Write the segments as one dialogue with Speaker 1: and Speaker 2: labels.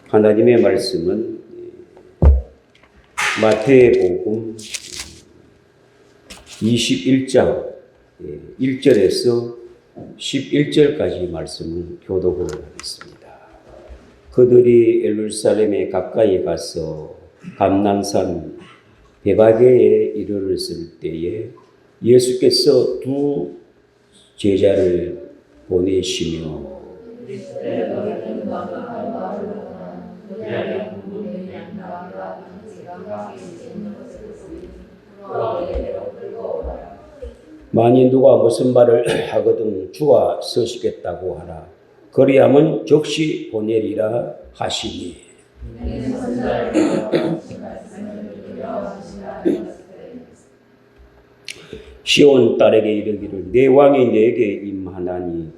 Speaker 1: 하나님의 말씀은 마태복음 21장 1절에서 11절까지 말씀을 교독을 하겠습니다. 그들이 예루살렘에 가까이 가서 감람산 베바게에 이르렀을 때에 예수께서 두 제자를 보내시며 만일 누가 무슨 말을 하거든 주와 서시겠다고 하라. 그리하면 즉시 보내리라 하시니. 시온 딸에게 이르기를 내 왕이 내게 임하나니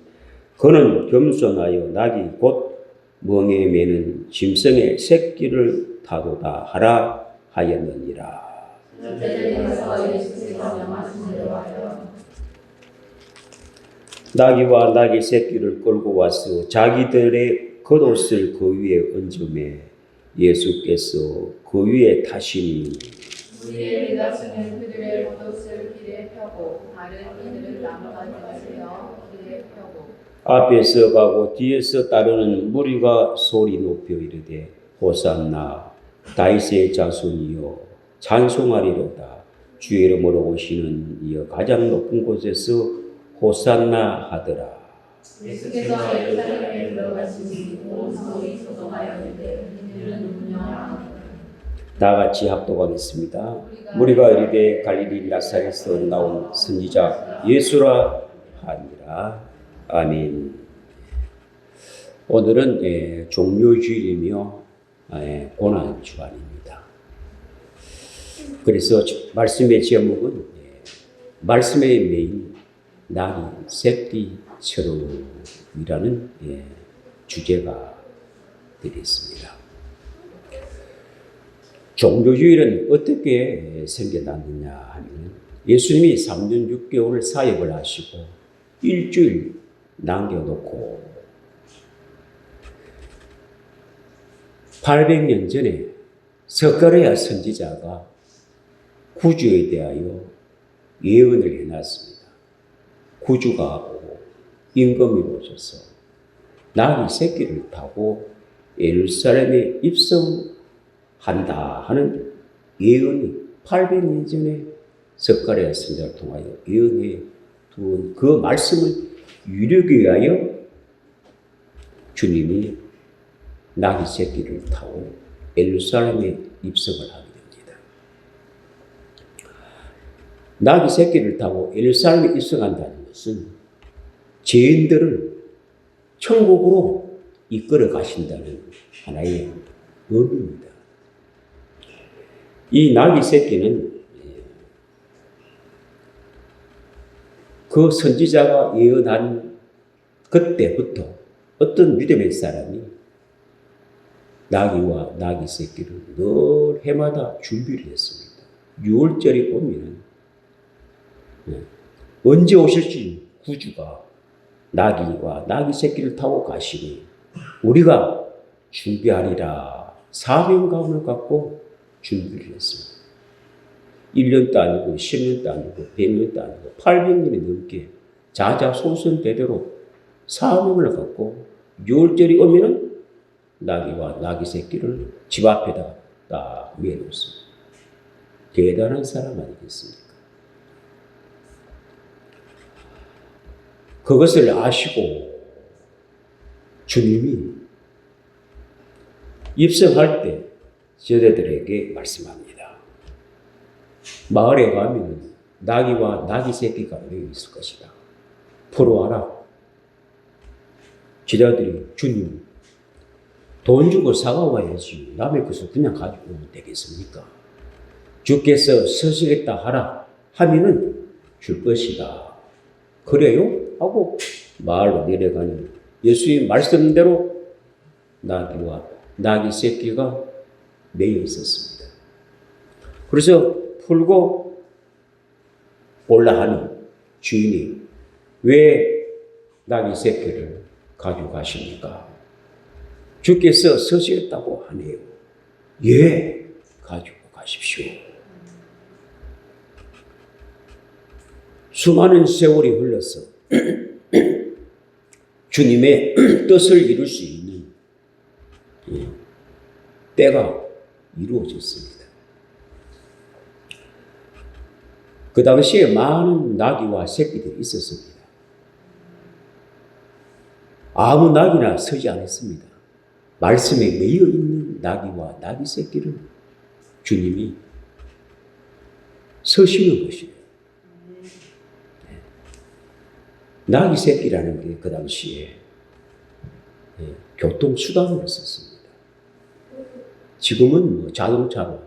Speaker 1: 그는 겸손하여 낙이 곧 멍에 매는 짐승의 새끼를 타도다 하라 하였느니라. 나귀와 나귀 새끼를 끌고 와서 자기들의 겉옷을 그 위에 얹음에 예수께서 그 위에 타시니
Speaker 2: 무리의 대다수는 그들의 겉옷을 길에 펴고 다른 이들은 나무가지가세요 길에 펴고
Speaker 1: 앞에서 가고 뒤에서 따르는 무리가 소리 높여 이르되 호산나 다윗의 자손이여 찬송하리로다. 주의 이름으로 오시는 이여 가장 높은 곳에서 호산나 하더라.
Speaker 2: 예수께서 예루살렘에 들어가시니 온 성이 소동하였는데 이들은 누구냐.
Speaker 1: 다 같이 합독하겠습니다. 무리가 이르되 갈릴리 나사렛에서 나온 선지자 예수라 하니라. 아멘. 오늘은 종료주일이며 고난 주간입니다. 그래서 말씀의 제목은 말씀의 메인 나귀 새끼처럼이라는 주제가 되겠습니다. 종교주일은 어떻게 생겨났느냐 하면 예수님이 3년 6개월 사역을 하시고 일주일 남겨놓고 800년 전에 스가랴 선지자가 구주에 대하여 예언을 해놨습니다. 구주가 오고 임금이 오셔서 나귀 새끼를 타고 예루살렘에 입성한다 하는 예언이 800년 전에 스가랴 선지자를 통하여 예언해 두은 그 말씀을 이루기 위하여 주님이 나귀 새끼를 타고 예루살렘에 입성을 하게 됩니다. 나귀 새끼를 타고 예루살렘에 입성한다는 것은 죄인들을 천국으로 이끌어 가신다는 하나의 의미입니다. 이 나귀 새끼는 그 선지자가 예언한 그때부터 어떤 믿음의 사람이 나귀와 나귀 새끼를 늘 해마다 준비를 했습니다. 6월절이 오면 언제 오실지 구주가 나귀와 나귀 새끼를 타고 가시니 우리가 준비하리라 사명감을 갖고 준비를 했습니다. 1년도 아니고 10년도 아니고 100년도 아니고 800년이 넘게 자자손손대대로 사명을 갖고 6월절이 오면은 나귀와 나귀 새끼를 집 앞에다 딱 매놓습니다. 대단한 사람 아니겠습니까? 그것을 아시고 주님이 입성할 때 제자들에게 말씀합니다. 마을에 가면 나귀와 나귀 새끼가 매여 있을 것이다. 풀어와라. 제자들이 주님 돈 주고 사가와야지 남의 것을 그냥 가지고 오면 되겠습니까? 주께서 서시겠다 하라 하면은 줄 것이다. 그래요? 하고 마을로 내려가니 예수의 말씀대로 나귀와 나귀 새끼가 매여 있었습니다. 그래서 풀고 올라가는 주인이 왜 나귀 새끼를 가져가십니까? 주께서 서시했다고 하네요. 예, 가지고 가십시오. 수많은 세월이 흘러서 주님의 뜻을 이룰 수 있는 때가 이루어졌습니다. 그 당시에 많은 나귀와 새끼들이 있었습니다. 아무 나귀나 서지 않았습니다. 말씀에 매여 있는 나귀와 나귀 새끼를 주님이 서시는 것이에요. 나귀 새끼라는 게 그 당시에 교통수단으로 썼습니다. 지금은 뭐 자동차로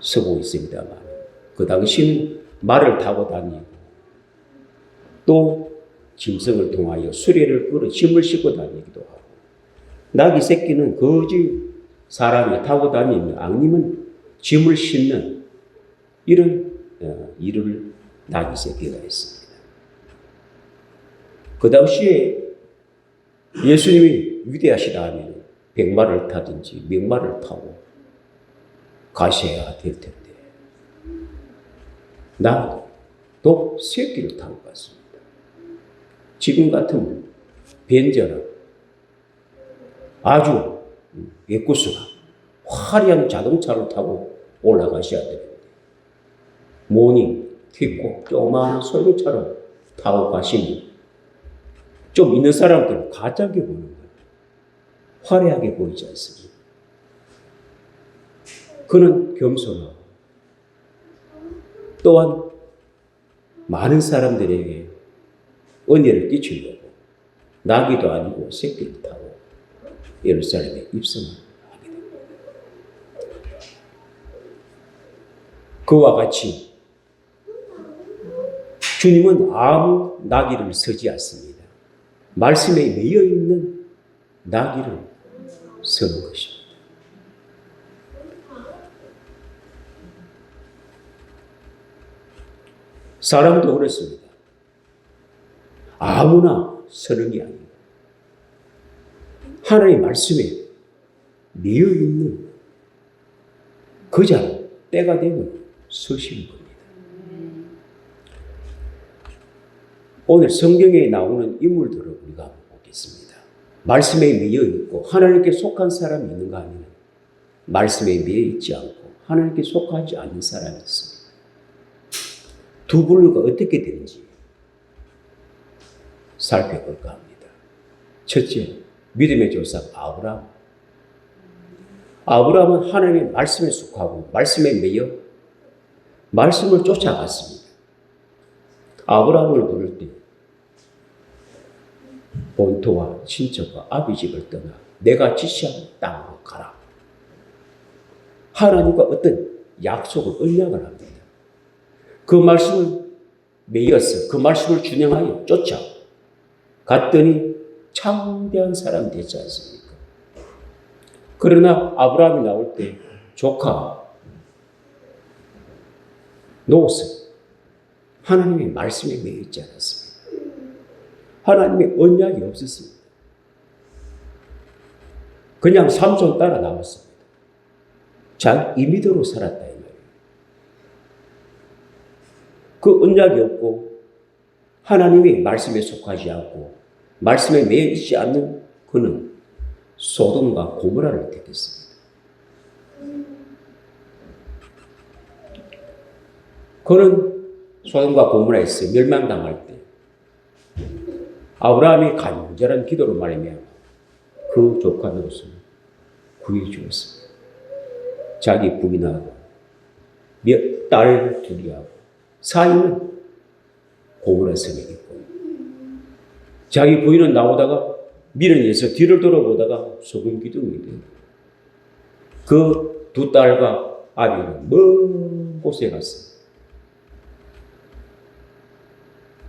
Speaker 1: 서고 있습니다만, 그 당시는 말을 타고 다니고 또 짐승을 통하여 수레를 끌어 짐을 싣고 다니기도 하고, 나귀 새끼는 거지 사람이 타고 다니는, 앙님은 짐을 싣는 이런 일을 나귀 새끼가 했습니다. 그 당시에 예수님이 위대하시다 하면 백마를 타든지 명마를 타고 가셔야 될 텐데, 나도 새끼를 타고 갔습니다. 지금 같으면 벤저나 아주 예쿠스나 화려한 자동차를 타고 올라가셔야 되는데, 모닝, 퀵고 조그마한 소형차를 타고 가시니 좀 있는 사람들은 가짜게 보는 거예요. 화려하게 보이지 않습니다. 그는 겸손하고 또한 많은 사람들에게 은혜를 끼치려고 나귀도 아니고 새끼를 타고 예루살렘에 입성을 하게 됩니다. 그와 같이 주님은 아무 나귀를 서지 않습니다. 말씀에 매여 있는 나귀를 서는 것입니다. 사람도 그렇습니다. 아무나 서는 게 아니고 하나님의 말씀에 매여 있는 그 자는 때가 되면 서시는 겁니다. 오늘 성경에 나오는 인물들을 우리가 한번 보겠습니다. 말씀에 매여 있고 하나님께 속한 사람이 있는가 하면 말씀에 매여 있지 않고 하나님께 속하지 않는 사람이 있습니다. 두 분류가 어떻게 되는지 살펴볼까 합니다. 첫째, 믿음의 조상 아브라함. 아브라함은 하나님의 말씀에 속하고 말씀에 매여 말씀을 쫓아갔습니다. 아브라함을 부를 때 본토와 친척과 아비 집을 떠나 내가 지시하는 땅으로 가라. 하나님과 어떤 약속을 언약을 합니다. 그 말씀을 매여서 그 말씀을 준행하여 쫓아갔더니 창대한 사람이 되지 않습니까? 그러나 아브라함이 나올 때 조카 롯은 하나님의 말씀에 매여 있지 않았습니다. 하나님의 언약이 없었습니다. 그냥 삼손 따라 나왔습니다. 자기 임의대로 살았다 이 말이에요. 그 언약이 없고 하나님의 말씀에 속하지 않고 말씀에 매여 있지 않는 그는 소돔과 고모라를 택했습니다. 그는 소돔과 고모라에서 멸망당할 때 아브라함이 간절한 기도로 말하며 그 조카 롯을 구해 주었습니다. 자기 부인하고 딸 둘이하고 사위는 고모라 성에 있고 자기 부인은 나오다가 미련해서 뒤를 돌아보다가 소금 기둥이 되고 그 두 딸과 아비는 먼 곳에 갔어.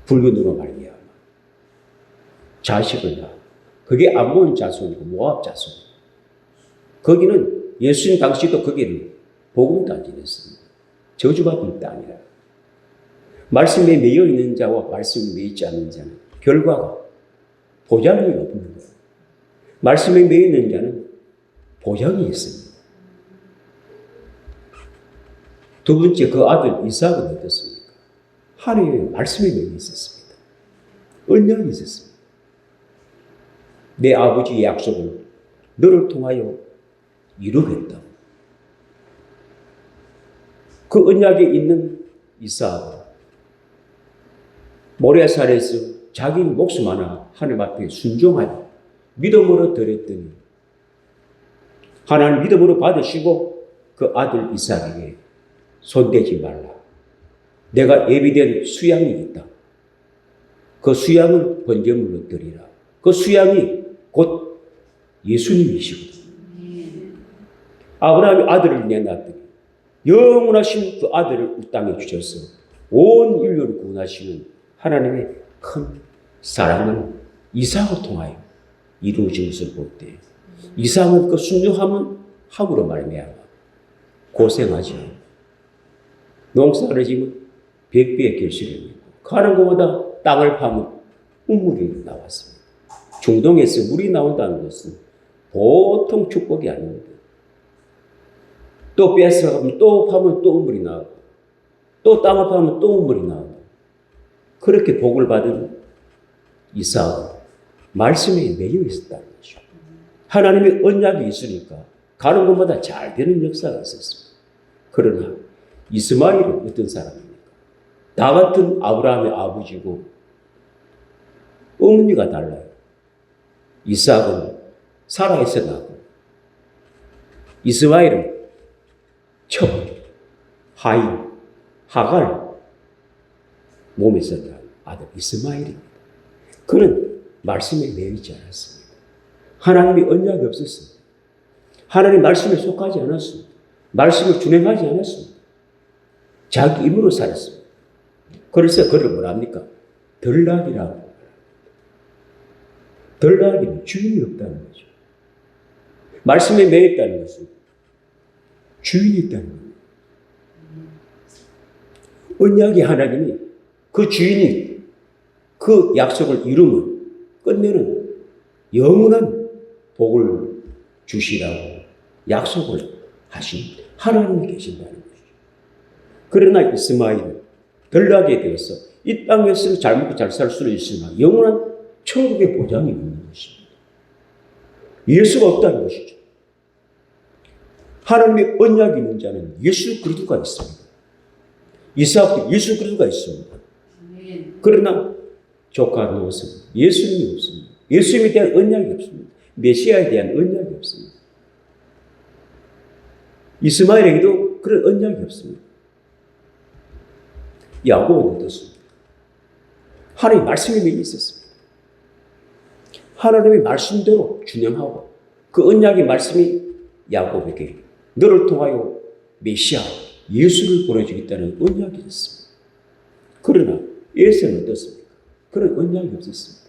Speaker 1: 불근으로 말미암아 자식을 낳아. 그게 암몬 자손이고 모압 자손. 거기는 예수님 당시도 거기를 복음도 안 지냈습니다. 저주받은 땅이라. 말씀에 매여 있는 자와 말씀에 매여 있지 않는 자는 결과가 보장이 없는 거예요. 말씀에 매여 있는 자는 보장이 있습니다. 두 번째, 그 아들 이삭은 어떻습니까? 하나님의 말씀에 매여 있었습니다. 언약이 있었습니다. 내 아버지의 약속을 너를 통하여 이루겠다. 그 언약에 있는 이삭은 모리아산에서 자기 목숨 하나 하나님 앞에 순종하여 믿음으로 드렸더니 하나님 믿음으로 받으시고 그 아들 이삭에게 손대지 말라. 내가 예비된 수양이 있다. 그 수양을 번제물로 드리라. 그 수양이 곧 예수님이시거든. 아브라함이 아들을 내놨더니 영원하신 그 아들을 이 땅에 주셔서 온 인류를 구원하시는 하나님의 큰 사랑은 이삭을 통하여 이루어진 것을 볼 때 이삭은 그 순종함은 함으로 말미암아 고생하지 않고 농사를 지면 백비의 결실을 맺고 가는 곳마다 땅을 파면 우물이 나왔습니다. 중동에서 물이 나온다는 것은 보통 축복이 아닙니다. 또 뺏어가면 또 파면 또 우물이 나오고 또 땅을 파면 또 우물이 나오고 그렇게 복을 받은 이삭은 말씀에 매여 있었다는 거죠. 하나님의 언약이 있으니까 가는 곳마다 잘 되는 역사가 있었습니다. 그러나 이스마엘은 어떤 사람입니까? 나 같은 아브라함의 아버지고 어머니가 달라요. 이삭은 살아있어 나고 이스마엘은 척, 하인, 하갈 몸에서 난 아들 이스마엘입니다. 그는 말씀에 매여 있지 않았습니다. 하나님의 언약이 없었습니다. 하나님 말씀에 속하지 않았습니다. 말씀을 준행하지 않았습니다. 자기 힘으로 살았습니다. 그래서 그를 뭐랍니까? 덜락이라고. 덜락이는 주인이 없다는 거죠. 말씀에 매여 있다는 것은 주인이 있다는 겁니다. 언약의 하나님이 그 주인이 그 약속을 이루면 끝내는 영원한 복을 주시라고 약속을 하신 하나님이 계신다는 것이죠. 그러나 이스마엘은 덜나게 되어서 이 땅에서 잘 먹고 잘 살 수는 있으나 영원한 천국의 보장이 없는 것입니다. 예수가 없다는 것이죠. 하나님의 언약이 있는 자는 예수 그리스도가 있습니다. 이삭도 예수 그리스도가 있습니다. 그러나 조카 노릇은 예수님이 없습니다. 예수님에 대한 언약이 없습니다. 메시아에 대한 언약이 없습니다. 이스마엘에게도 그런 언약이 없습니다. 야곱은 어떻습니까? 하나님의 말씀이 매여 있었습니다. 하나님의 말씀대로 준행하고 그 언약의 말씀이 야곱에게 너를 통하여 메시아 예수를 보내주겠다는 언약이 있었습니다. 그러나 에서는 어떻습니까? 그런 언약이 없었습니다.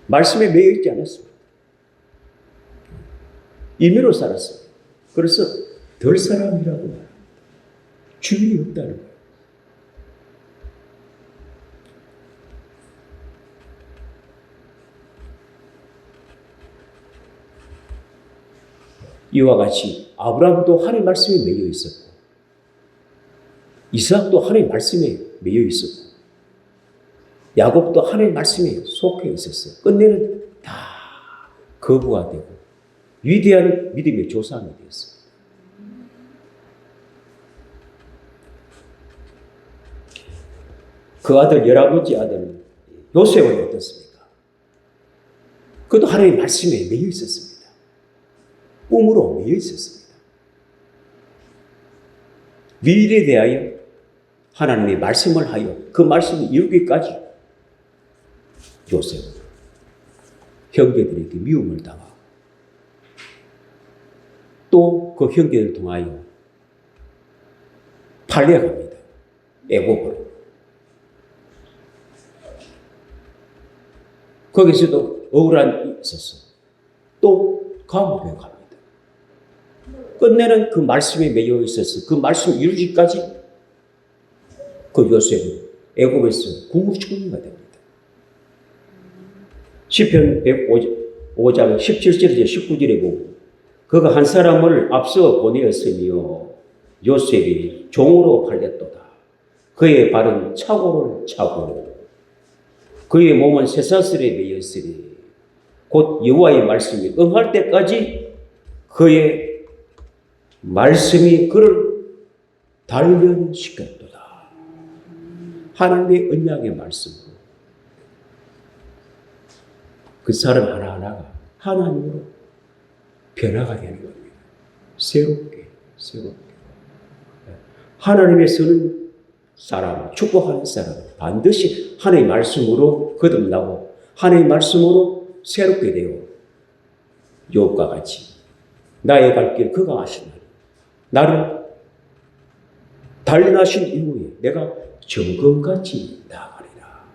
Speaker 1: 말씀에 매여 있지 않았습니다. 임의로 살았습니다. 그래서 덜 사람이라고 말합니다. 주인이 없다는 거예요. 이와 같이 아브라함도 하나님의 말씀에 매여 있었고 이삭도 하나님의 말씀에 매여 있었고 야곱도 하나님의 말씀에 속해 있었어요. 끝내는 다 거부가 되고 위대한 믿음의 조상이 되었습니다. 그 아들 11번째 아들은 요셉은 어떻습니까? 그도 하나님의 말씀에 매여 있었습니다. 꿈으로 매여 있었습니다. 미래에 대하여 하나님의 말씀을 하여 그 말씀을 이루기까지 요셉은 형제들에게 미움을 당하고 또 그 형제를 통하여 팔려갑니다. 애굽으로. 거기서도 억울한 일이 있어서 또 감옥에 갑니다. 끝내는 그 말씀에 매여 있어서 그 말씀 이루기까지 그 요셉은 애굽에서 국무총리가 됩니다. 시편 105장 17절에서 19절에 보면 그가 한 사람을 앞서 보내었으며 요셉이 종으로 팔렸도다. 그의 발은 차고를 차고 그의 몸은 쇠사슬에 매였으니 곧 여호와의 말씀이 응할 때까지 그의 말씀이 그를 단련시켰도다. 하나님의 언약의 말씀으로 그 사람 하나하나가 하나님으로 변화가 되는 겁니다. 새롭게. 하나님의 선은 사람, 축복하는 사람 반드시 하나님의 말씀으로 거듭나고 하나님의 말씀으로 새롭게 되어 욥과 같이 나의 발길 그가 아시나니 나를 단련하신 이후에 내가 정금같이 나아가리라.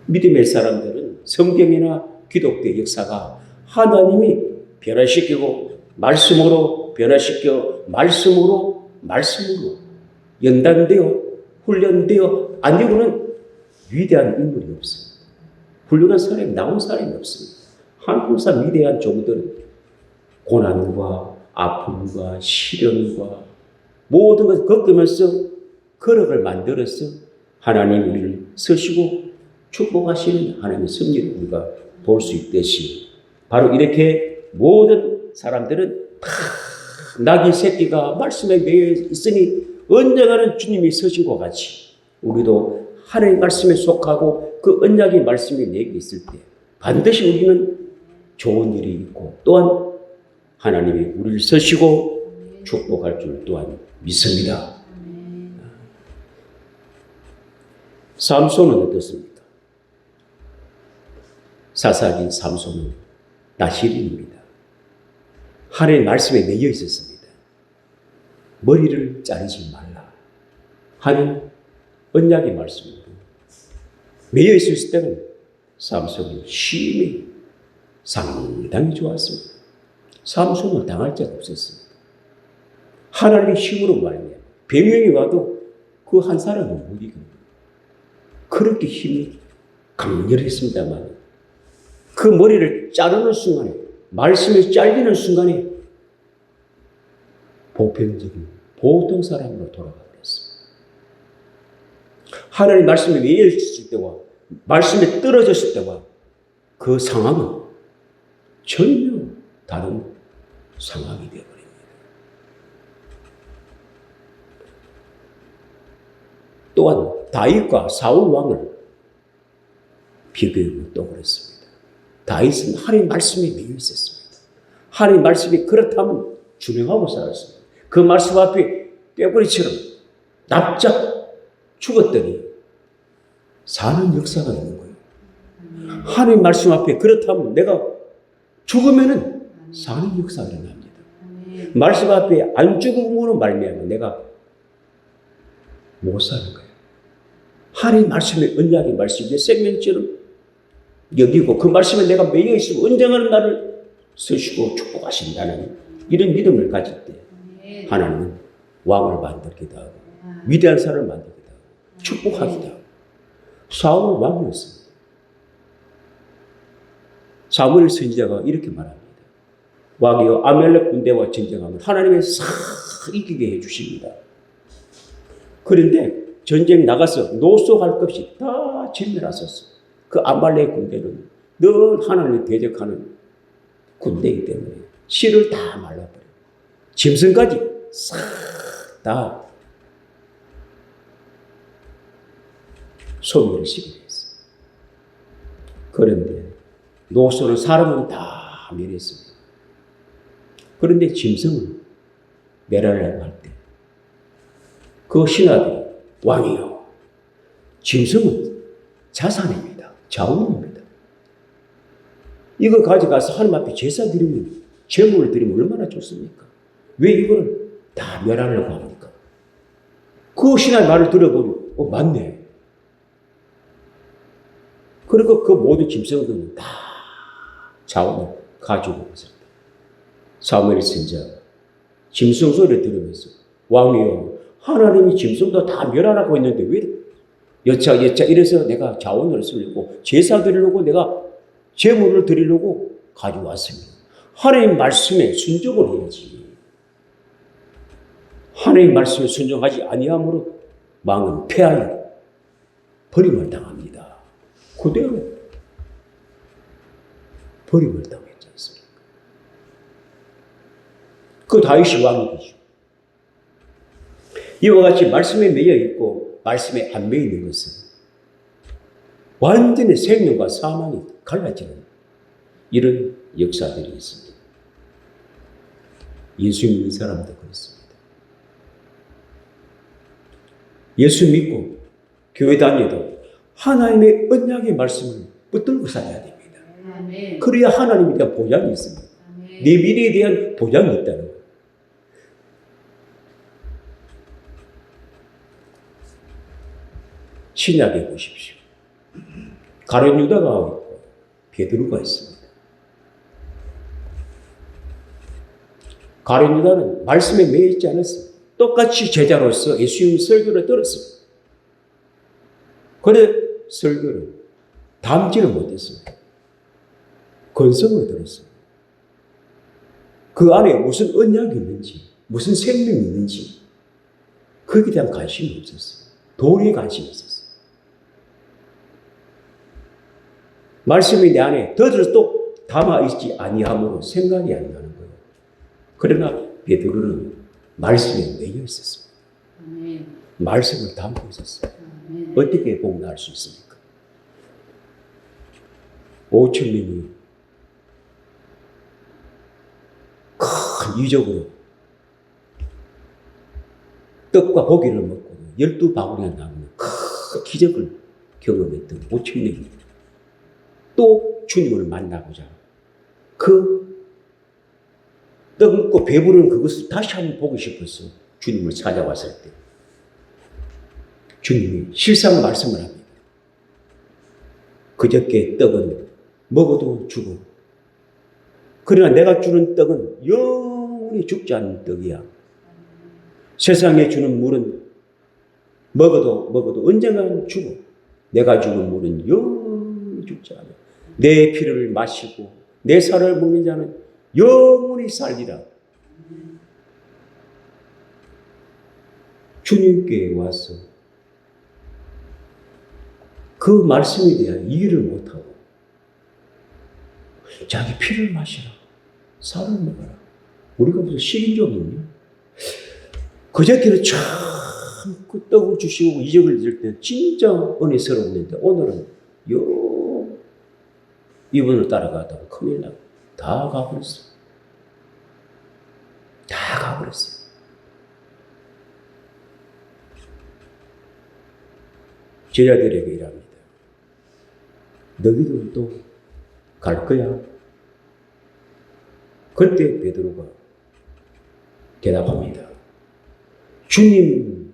Speaker 1: 믿음의 사람들은 성경이나 기독교의 역사가 하나님이 변화시키고 말씀으로 변화시켜 말씀으로 연단되어 훈련되어 아니고는 위대한 인물이 없습니다. 훌륭한 사람이 나온 사람이 없습니다. 한국사 위대한 종들은 고난과 아픔과 시련과 모든 것을 겪으면서 거룩을 만들어서 하나님 우리를 서시고 축복하시는 하나님의 섭리를 우리가 볼 수 있듯이 바로 이렇게 모든 사람들은 다 낙이 새끼가 말씀에 매여 있으니 언젠가는 주님이 서신 것 같이 우리도 하나님의 말씀에 속하고 그 언약의 말씀이 내게 있을 때 반드시 우리는 좋은 일이 있고 또한 하나님이 우리를 서시고 축복할 줄 또한 믿습니다. 삼손은 어떻습니까? 사사기 삼손은 나시린입니다. 하나님의 말씀에 매여 있었습니다. 머리를 자르지 말라 하는 언약의 말씀으로 매여 있을 때는 삼손이 힘이 상당히 좋았습니다. 삼손은 당할 자가 없었습니다. 하나님의 힘으로 말이야. 병영이 와도 그 한 사람은 못 이깁니다. 그렇게 힘이 강렬했습니다만 그 머리를 자르는 순간에 말씀이 잘리는 순간에 보편적인 보통 사람으로 돌아가 버렸습니다. 하나님 말씀에 매여 있을 때와 말씀에 떨어졌을 때와 그 상황은 전혀 다른 상황이 되어버립니다. 또한 다윗과 사울 왕을 비교해보면 또 그렇습니다. 다윗은 하나님 말씀에 매여 있었습니다. 하나님 말씀이 그렇다면 준행하고 살았습니다. 그 말씀 앞에 꾀꼬리처럼 납작 죽었더니 사는 역사가 있는 거예요. 하나님 말씀 앞에 그렇다면 내가 죽으면은 사는 역사가 일어납니다. 말씀 앞에 안 죽음으로 말미암아 내가 못 사는 거예요. 하나님 말씀의 언약의 말씀이 내 생명처럼 여기고 그 말씀에 내가 매여 있으면 언젠가는 나를 쓰시고 축복하신다는 이런 믿음을 가질 때 하나님은 왕을 만들기도 하고 위대한 사람을 만들기도 하고 축복하기도 하고 사울은 왕이었습니다. 사무엘 선지자가 이렇게 말합니다. 왕이여 아멜렉 군대와 전쟁하면 하나님이 싹 이기게 해주십니다. 그런데 전쟁 나가서 노소할 것 없이 다 진멸하셨어요. 그 아말렉 군대는 늘 하나님을 대적하는 군대이기 때문에 씨를 다 말라버려요. 짐승까지 싹 다 소멸을 시키게 했어요. 그런데 노소는 사람은 다 멸했습니다. 그런데 짐승은 멸하려고 할 때 그 신하들이 왕이요. 짐승은 자산입니다. 자원입니다. 이거 가져가서 하나님 앞에 제사 드리면 제물을 드리면 얼마나 좋습니까? 왜 이거를 다 멸하려고 합니까? 그 신하의 말을 들어보니 맞네. 그리고 그 모든 짐승들은 다 자원을 가지고 있습니다. 사무엘 선지자가 짐승 소리를 들으면서 왕이요 하나님이 짐승도 다 멸하라고 했는데 왜 여차 이래서 내가 자원을 쓰려고 제사 드리려고 내가 제물을 드리려고 가져왔습니다. 하나님 말씀에 순종을 해야지. 하나님 말씀에 순종하지 아니함으로 왕은 패하여 버림을 당합니다. 그대로 버림을 당했지 않습니까? 그 다윗이 왕이죠. 이와 같이 말씀에 매여 있고 말씀에 안 매여 있는 것은 완전히 생명과 사망이 갈라지는 이런 역사들이 있습니다. 예수 믿는 사람도 그렇습니다. 예수 믿고 교회 다녀도 하나님의 언약의 말씀을 붙들고 살아야 됩니다.
Speaker 2: 아멘.
Speaker 1: 그래야 하나님에 대한 보장이 있습니다.
Speaker 2: 아멘.
Speaker 1: 내 미래에 대한 보장이 있다는 거예요. 신약에 보십시오. 가룟 유다가 있고 베드로가 있습니다. 가룟 유다는 말씀에 매여 있지 않았습니다. 똑같이 제자로서 예수님 설교를 들었습니다. 그런데 설교를 담지를 못했습니다. 건성으로 들었습니다. 그 안에 무슨 언약이 있는지, 무슨 생명이 있는지 거기에 대한 관심이 없었어요. 도리에 관심이 있었어요. 말씀이 내 안에 또 담아있지 아니함으로 생각이 안 나는 거예요. 그러나 베드로는 말씀에 매여 있었습니다.
Speaker 2: 아멘.
Speaker 1: 말씀을 담고 있었어요.
Speaker 2: 아멘.
Speaker 1: 어떻게 복음할 수 있습니까? 5,000명이 큰 이적으로 떡과 고기를 먹고 12바구니가 남는 큰 기적을 경험했던 5,000명이 또 주님을 만나고자 그 떡 먹고 배부른 그것을 다시 한번 보고 싶어서 주님을 찾아왔을 때 주님이 실상 말씀을 합니다. 그저께 떡은 먹어도 죽어. 그러나 내가 주는 떡은 영원히 죽지 않는 떡이야. 세상에 주는 물은 먹어도 언젠가는 죽어. 내가 주는 물은 영원히 죽지 않아. 내 피를 마시고 내 살을 먹는 자는 영원히 살리라. 주님께 와서 그 말씀에 대한 이해를 못하고 자기 피를 마시라. 살을 먹어라. 우리가 무슨 식인종이 있냐? 그저께는 참 그 떡을 주시고 이적을 드릴 때 진짜 은혜스러웠는데 오늘은 이분을 따라가다가 큰일 나고 다 가버렸어. 다 가버렸어. 제자들에게 일합니다. 너희들 또 갈 거야? 그때 베드로가 대답합니다. 주님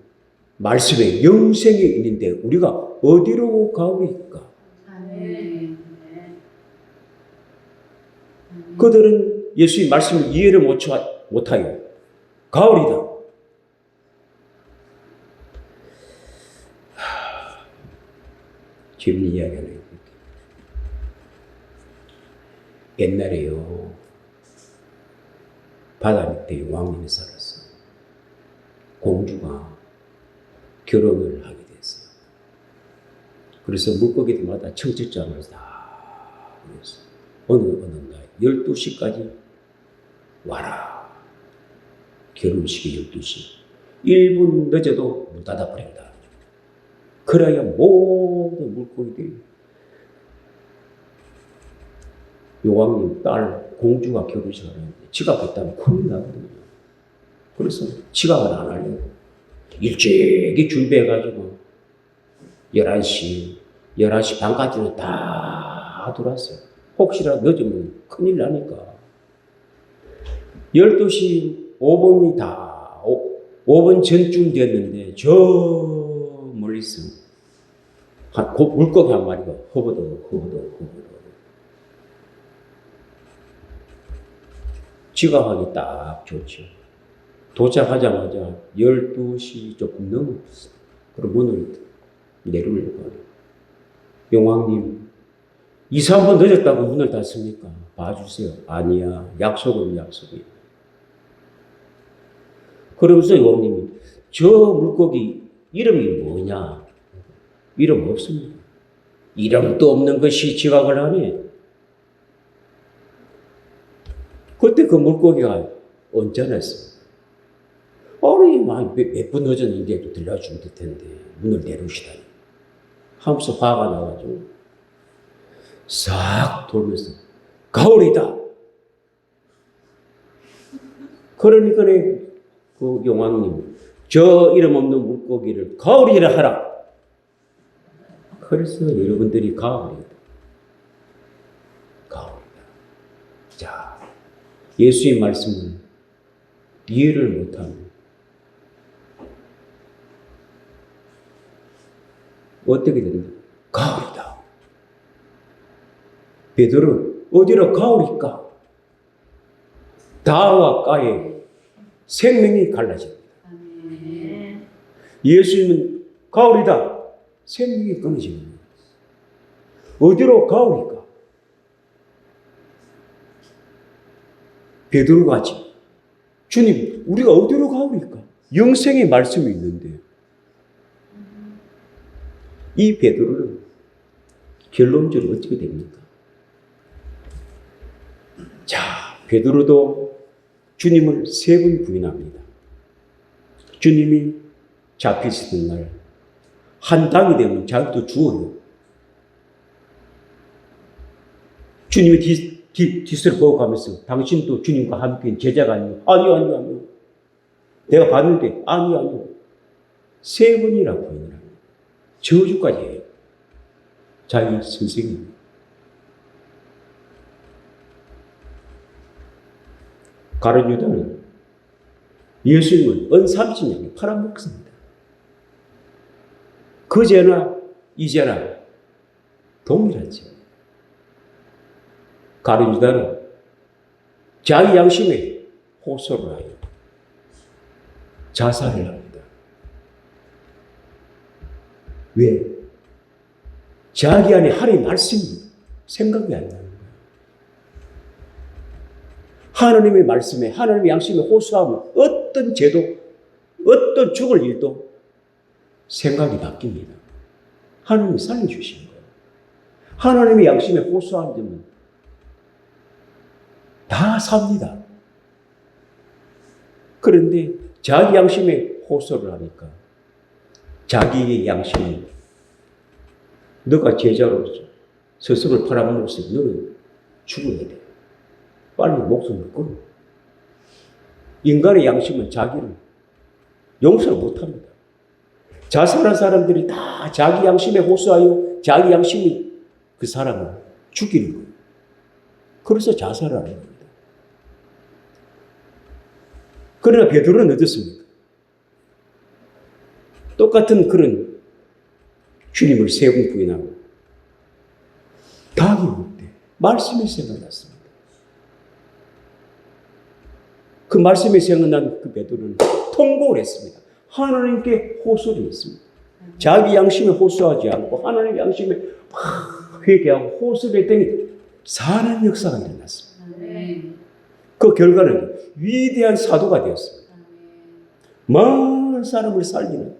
Speaker 1: 말씀에 영생이 있는데 우리가 어디로 가오리까?
Speaker 2: 아멘.
Speaker 1: 그들은 예수의 말씀을 이해를 못하여 가오리다. 재밌는 이야기 하나 해볼게요. 옛날에요, 바다 밑에 왕님이 살았어요. 공주가 결혼을 하게 됐어요. 그래서 물고기들마다 청첩장을 다 보냈어요. 어느 날 12시까지 와라. 결혼식이 12시. 1분 늦어도 문 닫아버린다. 그래야 모든 물고기들이 요왕님 딸 공주가 결혼식을 하는데 지각했다면 큰일 나거든요. 그래서 지각을 안 하려고 일찍이 준비해가지고 11시 반까지는 다 들어왔어요. 혹시라도 늦으면 큰일 나니까. 12시 5분이 다 5분 전쯤 됐는데 저 멀리서 물고기 한 마리가 허버덕 지각하기 딱 좋죠. 도착하자마자 12시 조금 넘었어요. 그럼 문을 내리려고 해요. 용왕님, 2, 3분 늦었다고 문을 닫습니까? 봐주세요. 아니야. 약속은 약속이야. 그러면서 요한님이 저 물고기 이름이 뭐냐? 이름 없습니다. 이름도 없는 것이 지각을 하네. 그때 그 물고기가 언짢았어요. 아니, 몇 분 늦었는데도 들려주면 될 텐데 문을 내리시다니 하면서 화가 나가지고 싹 돌면서 가오리다. 그러니까 그 용왕님 저 이름 없는 물고기를 가오리라 하라. 그래서 여러분들이 가오리다. 가오리다. 자, 예수의 말씀은 이해를 못하면 어떻게 된다? 가오리다. 베드로 어디로 가오리까? 다와 까에 생명이 갈라집니다. 예수님은 가오리다. 생명이 끊어집니다. 어디로 가오리까? 베드로같이 주님 우리가 어디로 가오리까? 영생의 말씀이 있는데 이 베드로는 결론적으로 어떻게 됩니까? 자, 베드로도 주님을 3번 부인합니다. 주님이 잡히시던 날 한당이 되면 자기도 죽어요. 주님이 뒤를 보고 가면서 당신도 주님과 함께 제자가 아니요. 아니요. 내가 봤는데 아니요. 3번이나 부인을 합니다. 저주까지 해요. 자기 선생님. 가룟 유다는 예수님을 은 30년에 팔아먹습니다. 그제나 이제나 동일하죠. 가룟 유다는 자기 양심에 호소를 하여 자살을 합니다. 왜? 자기 안에 하나님의 말씀이 생각이 안 나는 거예요. 하나님의 말씀에 하나님의 양심에 호소하면 어떤 죄도 어떤 죽을 일도 생각이 바뀝니다. 하나님이 살려주신 거예요. 하나님의 양심에 호소하는 점은 다 삽니다. 그런데 자기 양심에 호소를 하니까 자기의 양심이 너가 제자로서 스스로를 팔아먹었으니 너는 죽어야 돼. 빨리 목숨을 끊어. 인간의 양심은 자기를 용서를 못합니다. 자살한 사람들이 다 자기 양심에 호소하여 자기 양심이 그 사람을 죽이는 거예요. 그래서 자살을 하는 겁니다. 그러나 베드로는 어떻습니까? 똑같은 그런 주님을 3번 부인하고 닭이 올 때 말씀이 생각났습니다. 그 말씀이 생각난 그 베드로는 통곡을 했습니다. 하나님께 호소를 했습니다. 자기 양심에 호소하지 않고 하나님 양심에 회개하고 호소를 했더니 사는 역사가 일어났습니다. 그 결과는 위대한 사도가 되었습니다. 많은 사람을 살리는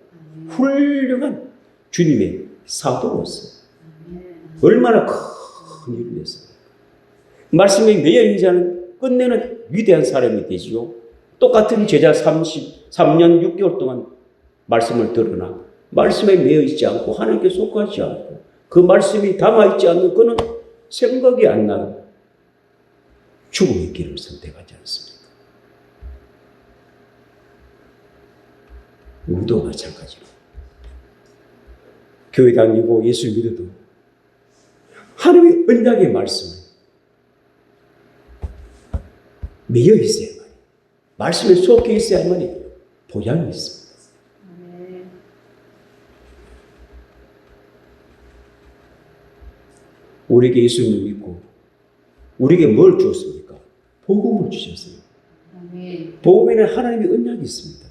Speaker 1: 훌륭한 주님의 사도로서 얼마나 큰 일을 했습니까? 말씀에 매여 있는 자는 끝내는 위대한 사람이 되지요. 똑같은 제자 33년 6개월 동안 말씀을 들으나 말씀에 매여 있지 않고 하나님께 속하지 않고 그 말씀이 담아있지 않는 그는 생각이 안 나는 죽음의 길을 선택하지 않습니까? 우리도 마찬가지로 교회 다니고 예수 믿어도 하나님의 언약의 말씀을 매여 있어야만, 말씀에 속해 있어야만 보장이 있습니다. 우리에게 예수님을 믿고 우리에게 뭘 주었습니까? 복음을 주셨어요. 복음에는 하나님의 언약이 있습니다.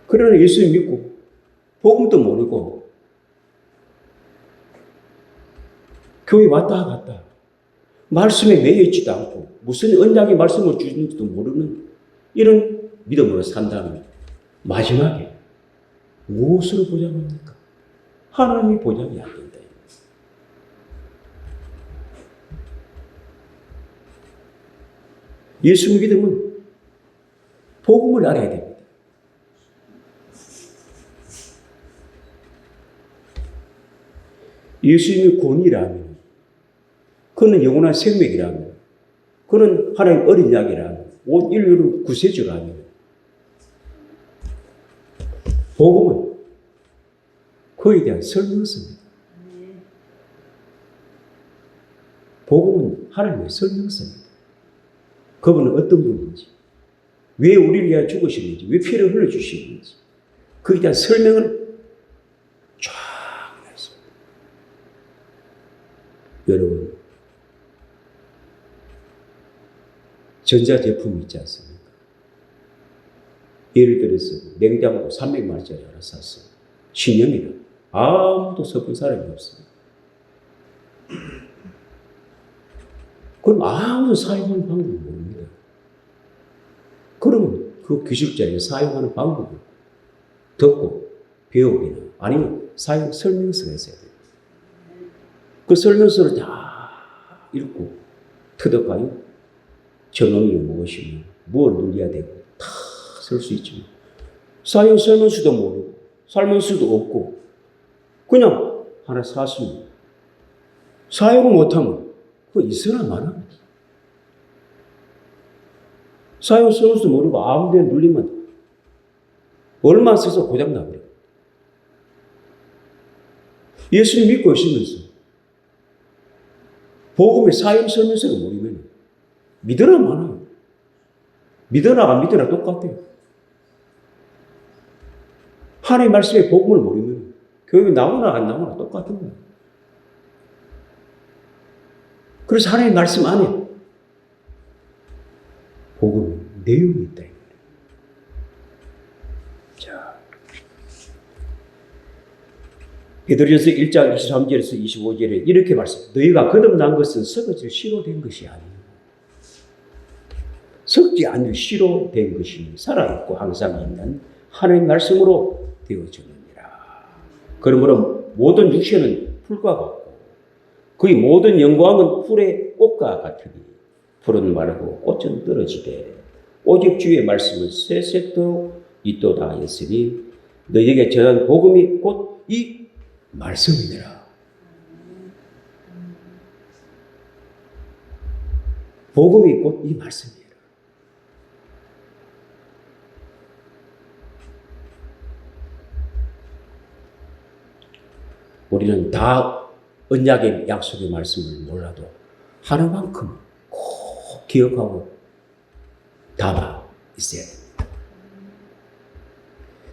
Speaker 1: 그러나 예수님 믿고 복음도 모르고 교회 왔다 갔다 말씀에 매여 있지도 않고 무슨 언약의 말씀을 주는지도 모르는 이런 믿음으로 산다면 마지막에 무엇으로 보장합니까? 하나님이 보장이 안 된다. 예수 믿음은 복음을 알아야 됩니다. 예수님이 권위라면, 그는 영원한 생명이라면, 그는 하나님 어린 양이라면, 온 인류를 구세주라면, 복음은 그에 대한 설명서입니다. 복음은 하나님의 설명서입니다. 그분은 어떤 분인지, 왜 우리를 위하여 죽으시는지, 왜 피를 흘려주시는지, 그에 대한 설명을 쫙 했습니다. 여러분, 전자제품이 있지 않습니까? 예를 들어서 냉장고 300만원짜리 하나 샀어요. 10년이나. 아무도 써본 사람이 없어요. 그럼 아무도 사용하는 방법을 모릅니다. 그러면 그 기술자에게 사용하는 방법을 듣고 배우기나 아니면 사용 설명서를 써야 돼요. 그 설명서를 다 읽고 터득하여 저놈이 무엇이며 무엇을 눌려야 되고 다 쓸 수 있지만 사용 설명서도 모르고 설명서도 없고 그냥 하나 샀으면 사용을 못하면 그거 있으나 마나. 사용 설명서도 모르고 아무 데나 눌리면 얼마 써서 고장나버려요. 예수님 믿고 오시면서 복음의 사용 설명서를 모르면 믿으나 마나. 믿으나 안 믿으나 똑같아요. 하나님의 말씀의 복음을 모르면 교육이 나오나 안 나오나 똑같은 거예요. 그래서 하나님의 말씀 안에 복음의 내용이 있다. 자, 베드로전서 1장 23절에서 25절에 이렇게 말씀. 너희가 거듭난 것은 썩어질 씨로 된 것이 아니에요. 썩지 않을 씨로 된 것이 살아있고 항상 있는 하나님의 말씀으로 되어지느니라. 그러므로 모든 육체는 풀과 같고 그의 모든 영광은 풀의 꽃과 같으니 풀은 마르고 꽃은 떨어지되 오직 주의 말씀은 세세토록 있도다 하였으니 너희에게 전한 복음이 곧 이 말씀이니라. 복음이 곧 이 말씀이니라. 우리는 다 언약의 약속의 말씀을 몰라도 하나만큼 꼭 기억하고 담아 있어야 됩니다.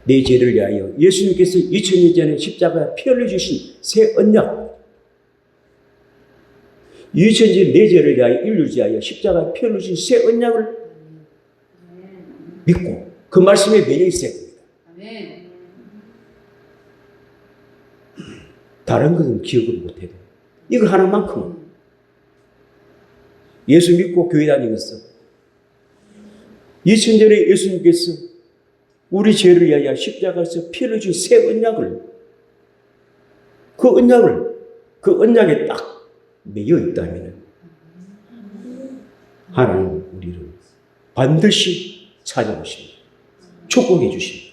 Speaker 1: 내 죄를 위하여 예수님께서 2000년 전에 십자가에 피 흘려주신 새 언약, 2000년 전 내 죄를 위하여 인류를 위하여 십자가에 피 흘려주신 새 언약을 믿고 그 말씀에 매여 있어야 됩니다. 다른 것은 기억을 못해도 이거 하나만큼은 예수 믿고 교회 다니면서 2000년에 예수님께서 우리 죄를 위하여 십자가에서 피를 준 새 언약을 그 언약에 딱 매여 있다면 하나님은 우리를 반드시 찾아오십니다. 축복해 주십니다.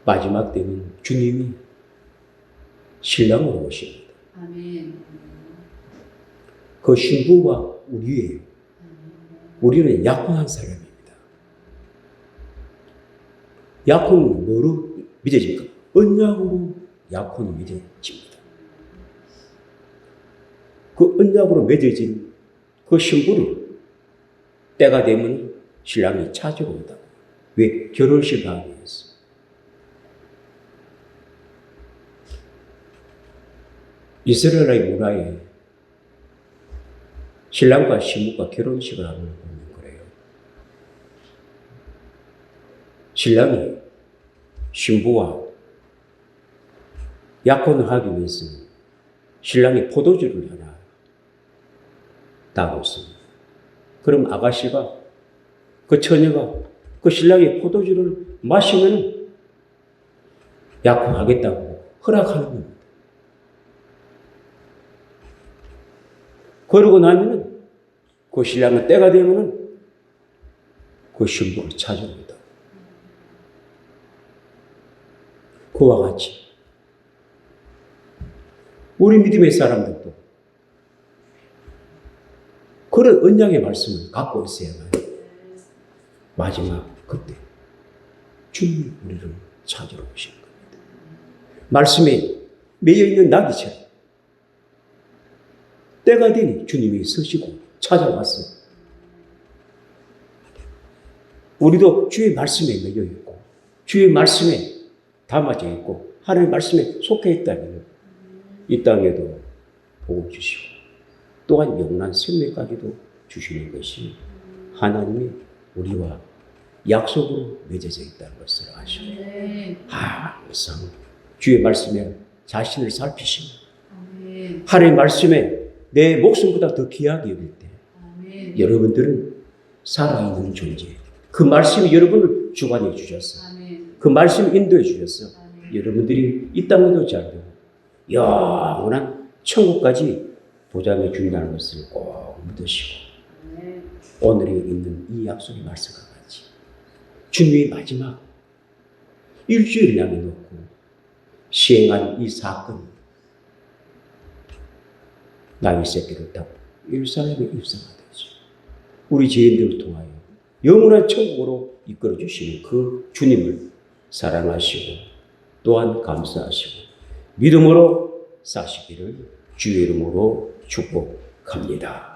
Speaker 1: 마지막 때는 주님이 신랑으로 오십니다.
Speaker 2: 아멘.
Speaker 1: 그 신부가 우리예요. 우리는 약혼한 사람입니다. 약혼은 뭐로 믿어집니까? 언약으로 약혼이 맺어집니다. 그 언약으로 맺어진 그 신부를 때가 되면 신랑이 찾으러 온다. 왜? 결혼식을 하기 위해서. 이스라엘의 문화에 신랑과 신부가 결혼식을 하는 걸 보면 그래요. 신랑이 신부와 약혼을 하기 위해서는 신랑이 포도주를 하나 따랐습니다. 그럼 아가씨가 그 처녀가 그 신랑의 포도주를 마시면 약혼하겠다고 허락하는 겁니다. 그러고 나면은 그 신랑은 때가 되면은 그 신부를 찾아옵니다. 그와 같이 우리 믿음의 사람들도 그런 언약의 말씀을 갖고 있어야만 마지막 그때 주님이 우리를 찾으러 오시는 겁니다. 말씀에 매여있는 나귀처럼 때가 되니 주님이 서시고 찾아왔어. 우리도 주의 말씀에 매여있고 주의 말씀에 담아져 있고 하나님의 말씀에 속해 있다면 이 땅에도 복을 주시고 또한 영원한 생명까지도 주시는 것이 하나님이 우리와 약속으로 맺어져 있다는 것을 아시고 항상 주의 말씀에 자신을 살피시고 하나님의 말씀에 내 목숨보다 더 귀하게 여길 때 여러분들은 살아있는 존재, 그 말씀이 여러분을 주관해 주셨어. 그 말씀 인도해 주셨어. 여러분들이 이 땅에도 잘 되고 영원한 천국까지 보장해 준다는 것을 꼭 믿으시고 오늘에 있는 이 약속의 말씀과 같이 주님의 마지막 일주일을 향해 놓고 시행한 이 사건 나의 새끼를 타고 예루살렘에 입성하듯이 우리 죄인들을 통하여 영원한 천국으로 이끌어 주시는 그 주님을 사랑하시고 또한 감사하시고 믿음으로 사시기를 주의 이름으로 축복합니다.